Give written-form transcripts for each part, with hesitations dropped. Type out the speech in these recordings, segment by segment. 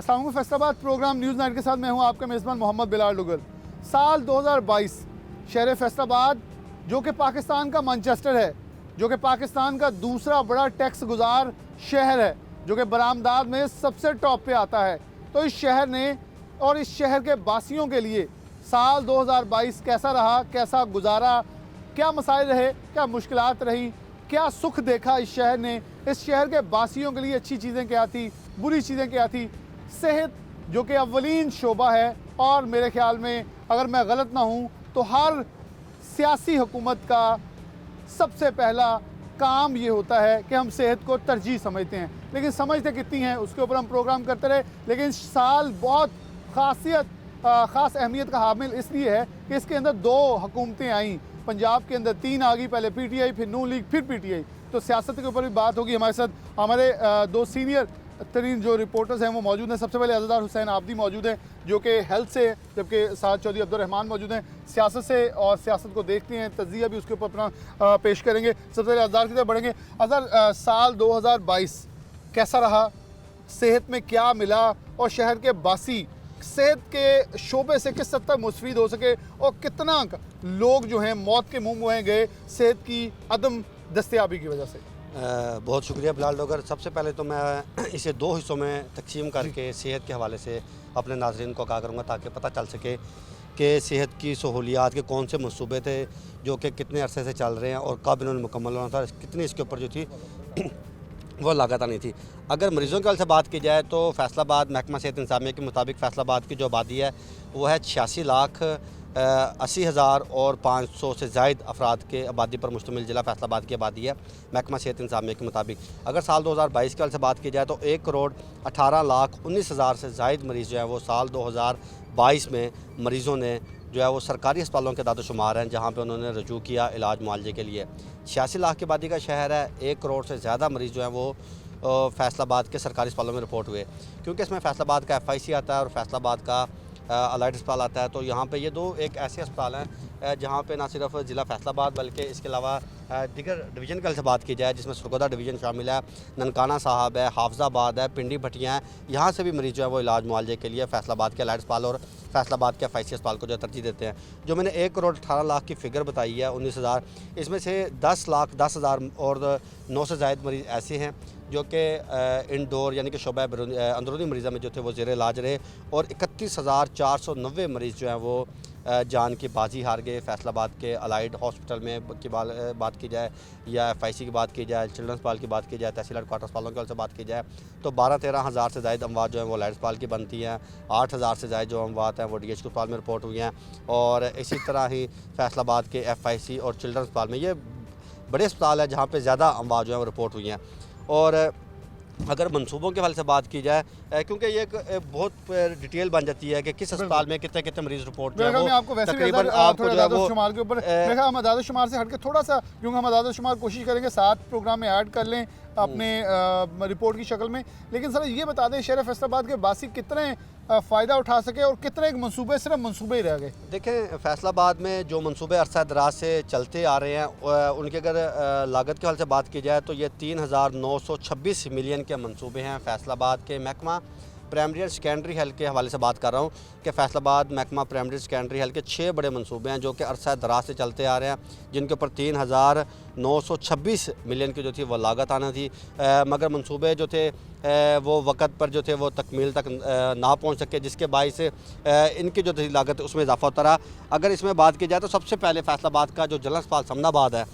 अस्सलाम Faisalabad programme news night के साथ मैं हूं आपका मेज़बान मोहम्मद बिलाल डुगल। साल 2022 शहर फैसलाबाद जो कि पाकिस्तान का मैनचेस्टर है, जो कि पाकिस्तान का दूसरा बड़ा टैक्स गुजार शहर है, जो कि बरामदात में सबसे टॉप पे आता है, तो इस शहर ने और इस शहर के बासियों के लिए साल 2022 कैसा रहा, कैसा गुजारा, क्या मसाइल रहे, क्या मुश्किलात रही, क्या सुख देखा इस शहर ने, इस शहर के बासियों के लिए अच्छी चीज़ें क्या थी, बुरी चीज़ें क्या थी। सेहत जो कि अव्वलीन शोबा है और मेरे ख्याल में अगर मैं गलत ना हूँ तो हर सियासी हुकूमत का सबसे पहला काम ये होता है कि हम सेहत को तरजीह समझते हैं, लेकिन समझते कितनी हैं उसके ऊपर हम प्रोग्राम करते रहे। लेकिन साल बहुत ख़ास अहमियत का हामिल इसलिए है कि इसके अंदर दो हुकूमतें आईं। पंजाब के अंदर 3 आ गई, पहले PTI, फिर नून लीग, फिर PTI। तो सियासत के ऊपर भी बात होगी। हमारे साथ हमारे दो सीनियर तरीन जो रिपोर्टर्स हैं वो मौजूद हैं। सबसे पहले अज़हर हुसैन आबदी मौजूद हैं जो कि हेल्थ से, जबकि साथ चौधरी अब्दुर्रहमान मौजूद हैं सियासत से, और सियासत को देखते हैं, तज्ज़िया भी उसके ऊपर अपना पेश करेंगे। सबसे पहले अज़हर की तरफ बढ़ेंगे। अज़हर, साल 2022 कैसा रहा, सेहत में क्या मिला और शहर के बासी सेहत के शोबे से किस हद तक मुस्तफ़ीद हो सके, और कितना लोग जो हैं मौत के मुँह में गए सेहत की अदम दस्तयाबी की वजह से। बहुत शुक्रिया बिलाल डोगर। सबसे पहले तो मैं इसे 2 हिस्सों में तकसीम करके सेहत के हवाले से अपने नाज़रीन को आगाह करूँगा ताकि पता चल सके कि सेहत की सहूलियात के कौन से मंसूबे थे जो कि कितने अरसे से चल रहे हैं और कब इन्होंने मुकम्मल होना था, कितनी इसके ऊपर जो थी वो लागत आनी थी। अगर मरीज़ों के हल से बात की जाए तो फैसलाबाद महकमा सेहत इंतज़ामिया के मुताबिक फैसलाबाद की जो आबादी है वो है 86,80,000 और 500 से ज़ायद अफराद के आबादी पर मुश्तमिल ज़िला फैसलाबाद की आबादी है महकमा सेहत इंतज़ामिया के मुताबिक। अगर साल 2022 के हल से बात की जाए तो 1,18,19,000 से ज़ायद मरीज़ जो है वो साल 2022 में मरीज़ों ने जो है वो सरकारी अस्पतालों के दादोशुमार हैं जहाँ पे उन्होंने रजू किया इलाज मुआलजे के लिए। 86 लाख की आबादी का शहर है, 1 करोड़ से ज़्यादा मरीज़ जो हैं वो फैसलाबाद के सरकारी अस्पतालों में रिपोर्ट हुए। क्योंकि इसमें फैसलाबाद का FIC आता है और फैसलाबाद का अलाइड अस्पताल आता है, तो यहाँ पे ये 2 एक ऐसे अस्पताल हैं जहाँ पे ना सिर्फ ज़िला फैसलाबाद बल्कि इसके अलावा दीगर डिवीज़न के से बात की जाए जिसमें सरगोदा डिवीज़न शामिल है, ननकाना साहब है, हाफजाबाद है, पिंडी भटियाँ हैं, यहाँ से भी मरीज़ जो है वो इलाज मुआलजे के लिए फैसलाबाद के अलाइड अस्पताल और फैसलाबाद के FIC अस्पताल को जो तरजीह देते हैं। जो मैंने 1,18,00,000 की फ़िगर बताई है 19,000, इसमें से 10,10,000 और 9 से ज़ायद मरीज़ ऐसे हैं जो कि इंडोर यानी कि शोबा अंदरूनी मरीज़ा में जो थे वो ज़ेर इलाज रहे, और 31,490 मरीज़ जो हैं वो जान की बाजी हार गए। फैसलाबाद के अलाइड हॉस्पिटल में की बात की जाए या FIC की बात की जाए, चिल्ड्रंस अस्पताल की बात की जाए, तहसील हेडक्वार्टर अस्पतालों की से बात की जाए तो 12-13 हज़ार से ज़ायद अमवात जो हैं वो अलाइड अस्पताल की बनती हैं। 8,000 से ज़ायद जो अमवात हैं वो DHQ अस्पताल में रिपोर्ट हुई हैं, और इसी तरह ही फैसलाबाद के FIC और चिल्ड्रंस अस्पताल में, ये बड़े अस्पताल है जहाँ पर ज़्यादा अमवात जो है वो रिपोर्ट हुई हैं। और अगर मंसूबों के हवाले से बात की जाए, क्योंकि ये एक बहुत डिटेल बन जाती है कि किस अस्पताल में कितने कितने मरीज रिपोर्ट जो है वो तकरीबन आपको जो है वो शुमार के ऊपर हम आदाद शुमार से हट के थोड़ा सा, क्योंकि हम आदाद शुमार कोशिश करेंगे 7 प्रोग्राम में ऐड कर लें अपने रिपोर्ट की शक्ल में। लेकिन सर ये बता दें शहर फैसलाबाद के बासी कितने फ़ायदा उठा सके और कितने मंसूबे सिर्फ मंसूबे ही रह गए। देखें, फैसलाबाद में जो मंसूबे अरसा दराज से चलते आ रहे हैं उनकी अगर लागत के हवाले से बात की जाए तो ये 3,926 मिलियन के मंसूबे हैं। फैसलाबाद के महकमा प्राइमरी और सेकेंडरी हेल्थ के हवाले से बात कर रहा हूँ कि फैसलाबाद महकमा प्राइमरी सेकेंडरी हेल्थ के 6 बड़े मंसूबे हैं जो कि अरसा दराज से चलते आ रहे हैं, जिनके ऊपर 3,926 मिलियन की जो थी वो लागत आना थी, मगर मंसूबे जो थे वो वक़्त पर जो थे वो तकमील तक ना पहुँच सके, जिसके बायस इनकी जो थी लागत उसमें इजाफा होता रहा। अगर इसमें बात की जाए तो सबसे पहले फैसलाबाद का जो जनरल अस्पताल समनाबाद है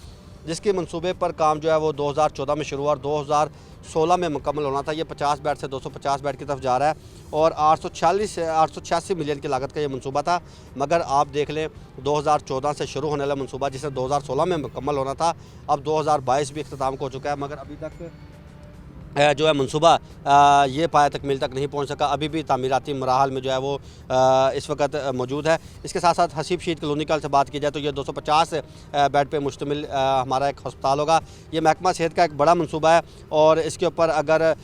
जिसके मंसूबे पर काम जो है वो 2014 में शुरू हुआ और 2016 में मुकम्मल होना था। ये 50 बेड से 250 बेड की तरफ जा रहा है और 886 मिलियन की लागत का ये मंसूबा था, मगर आप देख लें 2014 से शुरू होने वाला मंसूबा जिसे 2016 में मुकम्मल होना था, अब 2022 भी इख्तिताम हो चुका है, मगर अभी तक जो है मंसूबा ये पाया तकमील तक नहीं पहुंच सका। अभी भी तामीराती मराहल में जो है वो इस वक्त मौजूद है। इसके साथ साथ हसीब शहीद कॉलोनी से बात की जाए तो ये 250 बेड पे मुश्तमिल हमारा एक अस्पताल होगा। ये महकमा सेहत का एक बड़ा मंसूबा है और इसके ऊपर अगर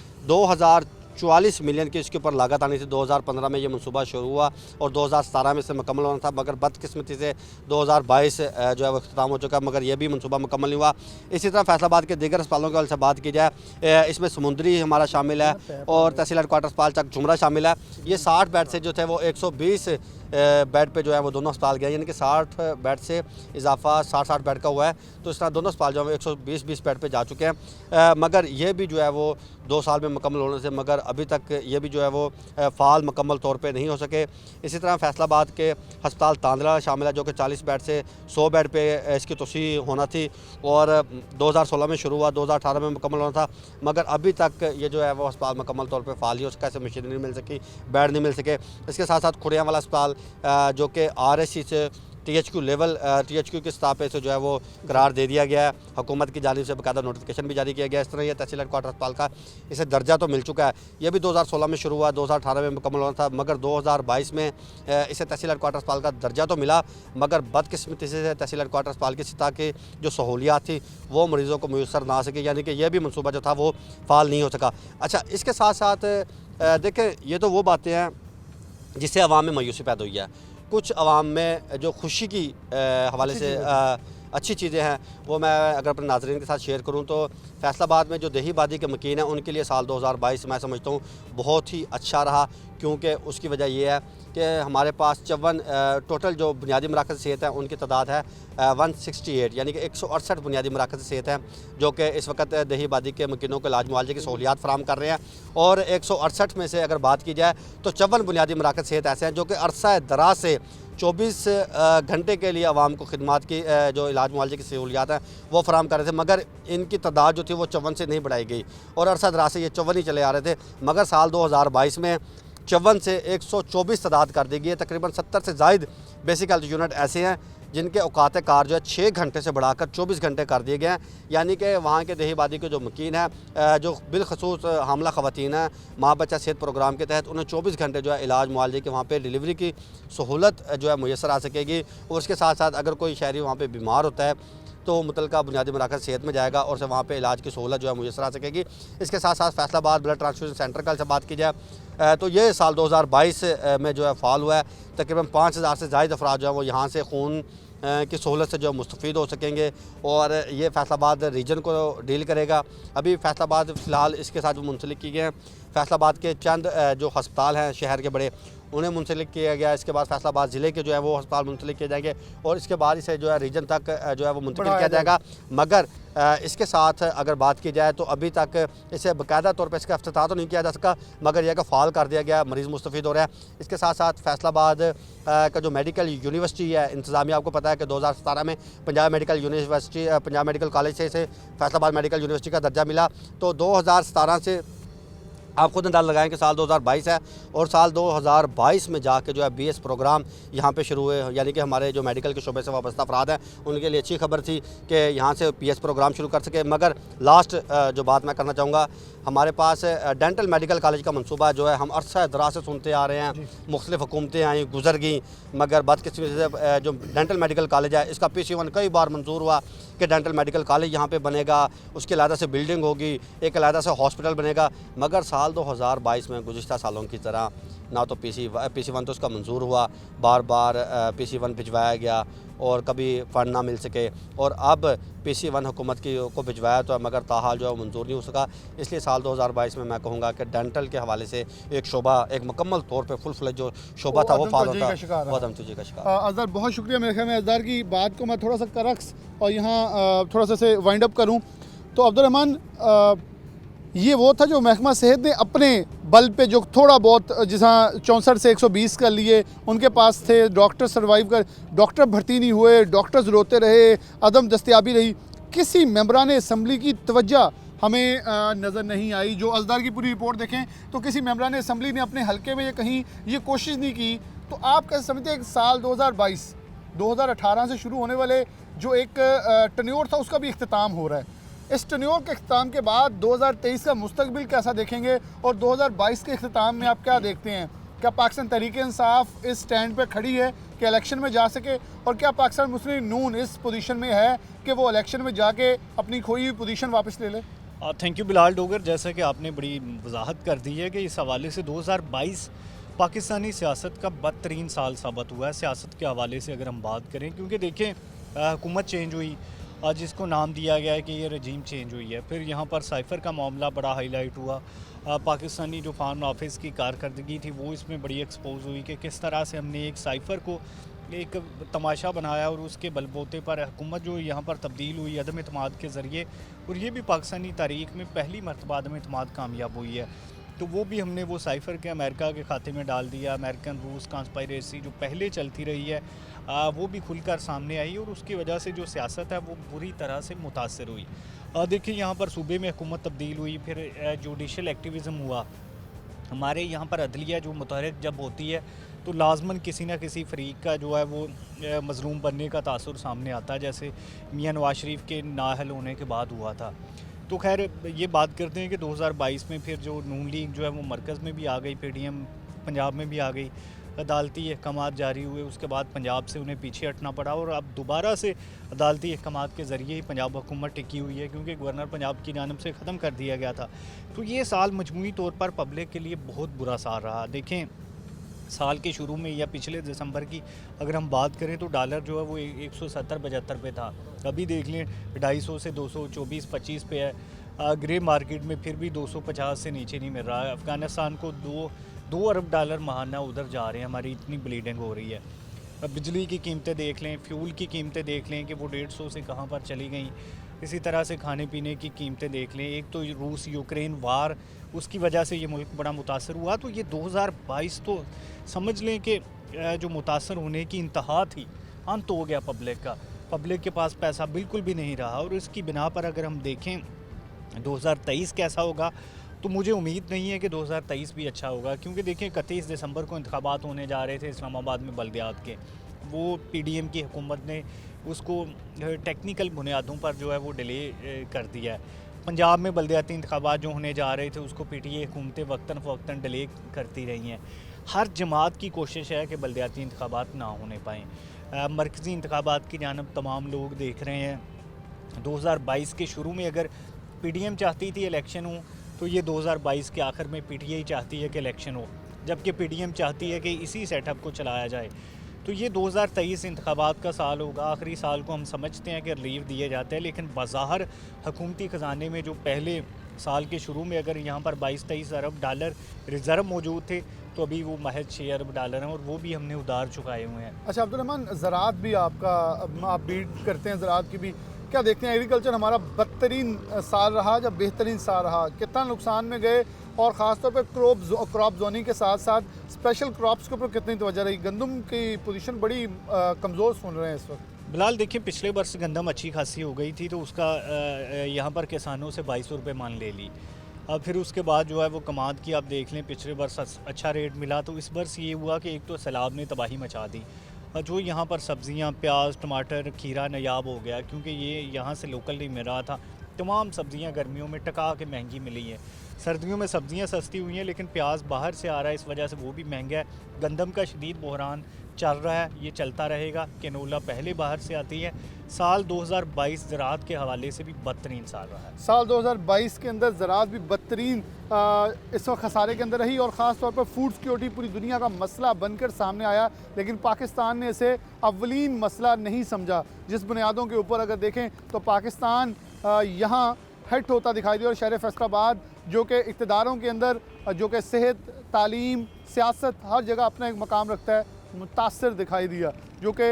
44 मिलियन की इसके ऊपर लागत आनी थी। 2015 में ये मनसूबा शुरू हुआ और 2017 में इसे मुकम्मल होना था, मगर बदकिस्मती से 2022 जो है वो अख्ताम हो चुका, मगर ये भी मनसूबा मुकम्मल नहीं हुआ। इसी तरह फैसलाबाद के दीगर अस्पतालों के हवाले से बात की जाए, इसमें समुंदरी हमारा शामिल है और तहसील हेडक्वार्टर अस्पताल चक झुमरा शामिल है। ये 60 बेड से जो थे वो 120 बेड पे जो है वो दोनों अस्पताल गए, यानी कि 60 बेड से इजाफा 60 बेड का हुआ है। तो इस तरह दोनों अस्पताल जो है 120 बेड पे जा चुके हैं, मगर ये भी जो है वो 2 साल में मुकम्मल होने से मगर अभी तक ये भी जो है वो फ़ाल मुकम्मल तौर पे नहीं हो सके। इसी तरह फैसलाबाद के हस्पताल तांदला शामिल है, जो कि 40 बेड से 100 बेड पे इसकी तोसी होना थी और 2016 में शुरू हुआ, 2018 में मुकम्मल होना था, मगर अभी तक ये जो है वो अस्पताल मुकम्मल तौर पे फ़ाल ही हो सका, ऐसे मशीनरी नहीं मिल सकी, बेड नहीं मिल सके। इसके साथ साथ खुड़िया वाला अस्पताल जो कि RSC से THQ लेवल THQ के स्तर पे से जो है वो करार दे दिया गया है, हुकूमत की जानिब से बाकायदा नोटिफिकेशन भी जारी किया गया। इस तरह ये तहसील हेडक्वार्टर अस्पताल का इसे दर्जा तो मिल चुका है। ये भी 2016 में शुरू हुआ, 2018 में मुकम्मल होना था, मगर 2022 में इसे तहसील हेडक्वार्टर अस्पताल का दर्जा तो मिला, मगर बदकिस्मती से तहसील हेडक्वार्टर अस्पताल की सतह की जो सहूलियात थी वो मरीज़ों को मुयसर ना सके, यानी कि यह भी मनसूबा जो था वो फ़ाल नहीं हो सका। अच्छा, इसके साथ साथ देखें, ये तो वो बातें हैं जिससे अवाम में मायूसी पैदा हुई है। कुछ अवाम में जो खुशी की हवाले से अच्छी चीज़ें हैं वो मैं अगर अपने नाज़रीन के साथ शेयर करूं तो फैसलाबाद में जो देही बादी के मकीन हैं उनके लिए साल 2022 मैं समझता हूं बहुत ही अच्छा रहा, क्योंकि उसकी वजह यह है कि हमारे पास 54 टोटल जो बुनियादी मराकज़ सेहत है उनकी तादाद है 168, यानी कि 168 बुनियादी मराकज़ सेहत हैं जो कि इस वक्त देही बादी के मकीनों को इलाज मुआवजे की सहूलियात फराम कर रहे हैं। और 168 में से अगर बात की जाए तो 54 बुनियादी मराकज़ सेहत ऐसे हैं जो कि अरसा दराज से 24 घंटे के लिए आवाम को खिदमात की जो इलाज मुआवजे की सहूलियात हैं वो फराम कर रहे थे, मगर इनकी तादाद जो थी वो 54 से नहीं बढ़ाई गई और अरसा दराज से ये 54 ही चले आ रहे थे, मगर साल 2022 में 54 से 124 तादाद कर दी गई है। तकरीबन 70 से ज़ायद बेसिक हेल्थ यूनिट ऐसे हैं जिनके औकात कार जो है 6 घंटे से बढ़ाकर 24 घंटे कर दिए गए हैं, यानी कि वहाँ के देही बादी के जो मकीन है जो बिलखसूस हामला ख़वातीन हैं माँ बच्चा सेहत प्रोग्राम के तहत उन्हें 24 घंटे जो है इलाज मुआवजे के वहाँ पे डिलीवरी की सहूलत जो है मुयसर आ सकेगी। और उसके साथ साथ अगर कोई शहरी वहाँ पे बीमार होता है तो मुतलका बुनियादी मराकज़ सेहत में जाएगा और से वहाँ पे इलाज की सहूलत जो है मुयसर आ सकेगी। इसके साथ साथ फैसलाबाद ब्लड ट्रांसफ्यूजन सेंटर का से बात की जाए तो ये साल 2022 में जो है फ़ाल हुआ है। तकरीबन 5000 से ज़ायद अफराद जो है वो यहाँ से खून की सहूलत से जो मुस्तफ़ीद हो सकेंगे और ये फैसलाबाद रीजन को डील करेगा। अभी फैसलाबाद फ़िलहाल इसके साथ मुंसलिक किए गए हैं। फैसलाबाद के चंद जो हस्पताल हैं शहर के बड़े उन्हें मुंसलिक किया गया। इसके बाद फैसलाबाद ज़िले के जो है वो अस्पताल मुंसलिक किए जाएंगे और इसके बाद इसे जो है रीजन तक जो है वो मुंतकिल किया जाएगा। मगर इसके साथ अगर बात की जाए तो अभी तक इसे बाकायदा तौर पर इसका अफ्ताह तो नहीं किया जा सका, मगर यह का फ़ाल कर दिया गया, मरीज़ मुस्तफ़ीद हो रहा है। इसके साथ साथ फैसलाबाद का जो मेडिकल यूनिवर्सिटी है इंतज़ामिया, आपको पता है कि 2017 में Punjab medical university Punjab medical college से इसे फैसलाबाद मेडिकल यूनिवर्सिटी का दर्जा मिला। तो 2017 से आप खुद अंदाज़ा लगाएं कि साल 2022 है और साल 2022 में जाके जो है BS प्रोग्राम यहाँ पे शुरू हुए, यानी कि हमारे जो मेडिकल के शोबे से वाबस्ता अफराद हैं उनके लिए अच्छी खबर थी कि यहाँ से PS प्रोग्राम शुरू कर सके। मगर लास्ट जो बात मैं करना चाहूँगा, हमारे पास डेंटल मेडिकल कॉलेज का मनसूबा जो है हम अरसा दराज से सुनते आ रहे हैं, मुख्तलिफ हुकूमतें आई गुजर गई, मगर बदकिस्मती से जो डेंटल मेडिकल कॉलेज है इसका PC1 कई बार मंजूर हुआ कि डेंटल मेडिकल कॉलेज यहाँ पे बनेगा, उसके अलहदा से बिल्डिंग होगी, एक अलहदा से हॉस्पिटल बनेगा, मगर साल 2022 में गुज़िश्ता सालों की तरह ना तो PC1 तो उसका मंजूर हुआ, बार बार PC1 भिजवाया गया और कभी फ़ंड ना मिल सके और अब PC1 हुकूमत की को भिजवाया तो मगर ताहाल जो है मंजूर नहीं हो सका। इसलिए साल 2022 में मैं कहूँगा कि डेंटल के हवाले से एक शोबा एक मुकम्मल तौर पे फुल फ्लेज जो शोबा था वो फाल होता वो अदम तवज्जो का शिकार। अज़हर बहुत शुक्रिया। मेरे ख्याल में अज़हर की बात को मैं थोड़ा सा करक्स और यहाँ थोड़ा सा से वाइंड अप करूँ तो अब्दुर्रहमान ये वो था जो महकमा सेहत ने अपने बल पे जो थोड़ा बहुत जहाँ 64 से 120 कर लिए, उनके पास थे डॉक्टर सर्वाइव कर, डॉक्टर भर्ती नहीं हुए, डॉक्टर्स रोते रहे, अदम दस्तयाबी रही, किसी मेंबरान असम्बली की तवज्जो हमें नज़र नहीं आई। जो अज़हर की पूरी रिपोर्ट देखें तो किसी मेंबरान असम्बली ने अपने हल्के में ये कहीं ये कोशिश नहीं की। तो आप कैसे समझते हैं साल 2022 2018 से शुरू होने वाले जो एक टन्योर था उसका भी इख्तिताम हो रहा है, इस टन्योर के इख्तिताम के बाद 2023 का मुस्तकबिल कैसा देखेंगे और 2022 के इख्तिताम में आप क्या देखते हैं? क्या पाकिस्तान तहरीक-ए-इंसाफ इस स्टैंड पे खड़ी है कि इलेक्शन में जा सके और क्या पाकिस्तान मुस्लिम नून इस पोजीशन में है कि वो इलेक्शन में जाके अपनी खोई हुई पोजीशन वापस ले ले? Thank you Bilal Dogar. जैसा कि आपने बड़ी वजाहत कर दी है कि इस हवाले से 2022 पाकिस्तानी सियासत का बदतरीन साल साबित हुआ है सियासत के हवाले से अगर हम बात करें, क्योंकि देखें हुकूमत चेंज हुई, जिसको नाम दिया गया है कि ये रजीम चेंज हुई है। फिर यहाँ पर साइफ़र का मामला बड़ा हाईलाइट हुआ। पाकिस्तानी जो फॉरेन ऑफिस की कारकर्दगी थी वो इसमें बड़ी एक्सपोज हुई कि किस तरह से हमने एक साइफ़र को एक तमाशा बनाया और उसके बलबूते पर हुकूमत जो यहाँ पर तब्दील हुई अदम एतमाद के ज़रिए, और ये भी पाकिस्तानी तारीख़ में पहली मरतबा अदम एतमाद कामयाब हुई है। तो वो भी हमने वो साइफ़र के अमेरिका के खाते में डाल दिया। अमेरिकन रूस कॉन्स्पायरेसी जो पहले चलती रही है वो भी खुलकर सामने आई, और उसकी वजह से जो सियासत है वो बुरी तरह से मुतासर हुई। देखिए यहाँ पर सूबे में हुकूमत तब्दील हुई, फिर जुडिशल एक्टिविज़म हुआ। हमारे यहाँ पर अदलिया जो मुतहरिक जब होती है तो लाजमन किसी न किसी फ़रीक का जो है वो मज़लूम बनने का तासुर सामने आता है, जैसे मियां नवाज शरीफ के नाअहल होने के बाद हुआ था। तो खैर ये बात करते हैं कि 2022 में फिर जो नून लीग जो है वो मरकज़ में भी आ गई, PDM पंजाब में भी आ गई, अदालती अहकामात जारी हुए, उसके बाद पंजाब से उन्हें पीछे हटना पड़ा, और अब दोबारा से अदालती अहकामात के ज़रिए ही पंजाब हुकूमत टिकी हुई है, क्योंकि गवर्नर पंजाब की जानिब से ख़त्म कर दिया गया था। तो ये साल मजमूई तौर पर पब्लिक के लिए बहुत बुरा साल रहा। देखें साल के शुरू में या पिछले दिसंबर की अगर हम बात करें तो डॉलर जो है वो 170-75 पे था। अभी देख लें 250 से 224-25 पे है। ग्रे मार्केट में फिर भी 250 से नीचे नहीं मिल रहा है। अफ़गानिस्तान को 2 अरब डॉलर माहाना उधर जा रहे हैं, हमारी इतनी ब्लीडिंग हो रही है। अब बिजली की कीमतें देख लें, फ्यूल की कीमतें देख लें कि वो 150 से कहाँ पर चली गई। इसी तरह से खाने पीने की कीमतें देख लें। एक तो रूस यूक्रेन वार, उसकी वजह से ये मुल्क बड़ा मुतासर हुआ। तो ये 2022 तो समझ लें कि जो मुतासर होने की इंतहा थी, अंत हो गया पब्लिक का। पब्लिक के पास पैसा बिल्कुल भी नहीं रहा, और इसकी बिना पर अगर हम देखें 2023 कैसा होगा, तो मुझे उम्मीद नहीं है कि 2023 भी अच्छा होगा। क्योंकि देखें 31 दिसंबर को इंतखाबात होने जा रहे थे इस्लामाबाद में बल्दियात के, वो PDM की हुकूमत ने उसको टेक्निकल बुनियादों पर जो है वो डिले कर दिया है। पंजाब में बल्दियाती इंतखाबात जो होने जा रहे थे उसको PTI हुकूमतें वक्तन फ़वक्तन डिले करती रही हैं। हर जमात की कोशिश है कि बल्दियाती इंतखाबात ना होने पाएँ। मरकज़ी इंतखाबात की जानब तमाम लोग देख रहे हैं। 2022 के शुरू में अगर PDM चाहती थी इलेक्शन हो, तो ये 2022 के आखिर में PTI चाहती है कि इलेक्शन हो, जबकि PDM चाहती है कि इसी सेटअप को चलाया जाए। तो ये 2023 इंतखाबात का साल होगा। आखिरी साल को हम समझते हैं कि रिलीव दिए जाते हैं, लेकिन बाज़ाहर हुकूमती ख़जाने में जो पहले साल के शुरू में अगर यहाँ पर 22-23 अरब डॉलर रिज़र्व मौजूद थे, तो अभी वो महज 6 अरब डॉलर हैं, और वो भी हमने उधार चुकाए हुए हैं। अच्छा अब्दुर्रहमान, ज़राअत भी आपका, आप बीट करते हैं ज़राअत की भी, क्या देखते हैं एग्रीकल्चर हमारा बदतरीन साल रहा या बेहतरीन साल रहा? कितना नुकसान में गए, और ख़ास तौर पर क्रॉप जोनिंग के साथ साथ स्पेशल क्रॉप्स के ऊपर कितनी तवज्जो रही? गंदम की पोजीशन बड़ी कमज़ोर सुन रहे हैं इस वक्त। बिलाल देखिए पिछले वर्ष गंदम अच्छी खासी हो गई थी, तो उसका यहाँ पर किसानों से 2200 रुपये मान ले ली। अब फिर उसके बाद जो है वो कमाद की आप देख लें, पिछले वर्ष अच्छा रेट मिला, तो इस वर्ष ये हुआ कि एक तो सैलाब ने तबाही मचा दी, और जो यहाँ पर सब्ज़ियाँ प्याज टमाटर खीरा नायाब हो गया, क्योंकि ये यहाँ से लोकल नहीं मिल रहा था। तमाम सब्ज़ियाँ गर्मियों में टका के महंगी मिली हैं। सर्दियों में सब्ज़ियाँ सस्ती हुई हैं, लेकिन प्याज बाहर से आ रहा है, इस वजह से वो भी महंगा है। गंदम का शदीद बहरान चल रहा है, ये चलता रहेगा। कैनोला पहले बाहर से आती है। साल 2022 ज़राअत के हवाले से भी बदतरीन साल रहा है। साल 2022 के अंदर ज़राअत भी बदतरीन इस वक्त खसारे के अंदर रही, और ख़ास तौर पर फूड सिक्योरिटी पूरी दुनिया का मसला बनकर सामने आया, लेकिन पाकिस्तान ने इसे अव्वलीन मसला नहीं समझा। जिस बुनियादों के ऊपर अगर देखें तो पाकिस्तान यहाँ हिट होता दिखाई दिया, और शहर फैसलाबाद जो कि इक़्तिदारों के अंदर जो कि सेहत तालीम सियासत हर जगह अपना एक मकाम रखता है, मुतासर दिखाई दिया। जो कि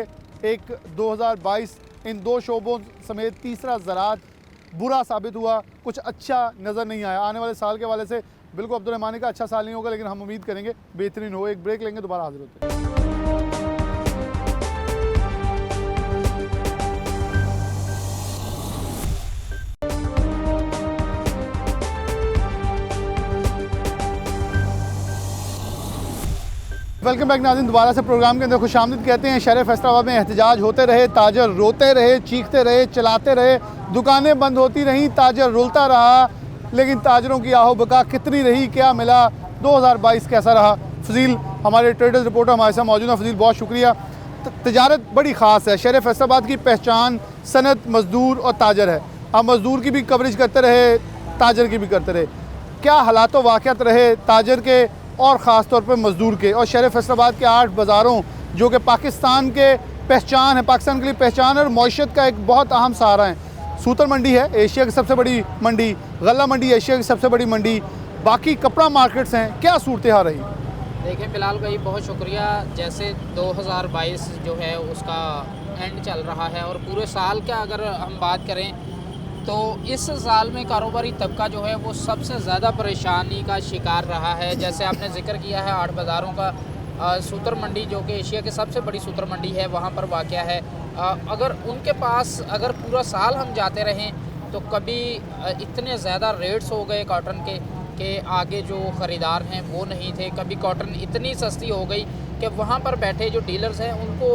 एक 2022 इन 2 शोबों समेत तीसरा ज़राअत बुरा साबित हुआ, कुछ अच्छा नज़र नहीं आया। आने वाले साल के हवाले से बिल्कुल अब्दुर्रहमान का अच्छा साल नहीं होगा, लेकिन हम उम्मीद करेंगे बेहतरीन हो। एक ब्रेक लेंगे, दोबारा हाजिर होते हैं। वेलकम बैक नाज़रीन, दोबारा से प्रोग्राम के अंदर खुशामदीद कहते हैं। शहर फैसलाबाद में एहतजाज होते रहे, ताजर रोते रहे, चीखते रहे, चलाते रहे, दुकानें बंद होती रहीं, ताजर रुलता रहा, लेकिन ताजरों की आहो बका कितनी रही, क्या मिला? 2022 कैसा रहा? फजील हमारे ट्रेडर्स रिपोर्टर हमारे साथ मौजूद हैं। फजील बहुत शुक्रिया। तजारत बड़ी ख़ास है। शहर फैसलाबाद की पहचान सनत मज़दूर और ताजर है। आप मज़दूर की भी कवरेज करते रहे, ताजर की भी करते रहे। क्या हालात व वाक़यात रहे ताजर के और ख़ास तौर पर मज़दूर के, और शहर फैसलाबाद के 8 बाज़ारों जो कि पाकिस्तान के पहचान है, पाकिस्तान के लिए पहचान है और मईशत का एक बहुत अहम सहारा है। सूतर मंडी है एशिया की सबसे बड़ी मंडी, गल्ला मंडी एशिया की सबसे बड़ी मंडी, बाकी कपड़ा मार्केट्स हैं, क्या सूरत हाल रही? देखिए बिलाल भाई, बहुत शुक्रिया। जैसे 2022 जो है उसका एंड चल रहा है और पूरे साल का अगर हम बात करें तो इस साल में कारोबारी तबका जो है वो सबसे ज़्यादा परेशानी का शिकार रहा है। जैसे आपने जिक्र किया है 8 बाज़ारों का, सूतर मंडी जो कि एशिया की सबसे बड़ी सूतर मंडी है वहाँ पर वाक़या है। अगर उनके पास अगर पूरा साल हम जाते रहें तो कभी इतने ज़्यादा रेट्स हो गए कॉटन के आगे जो ख़रीदार हैं वो नहीं थे। कभी कॉटन इतनी सस्ती हो गई कि वहाँ पर बैठे जो डीलर्स हैं उनको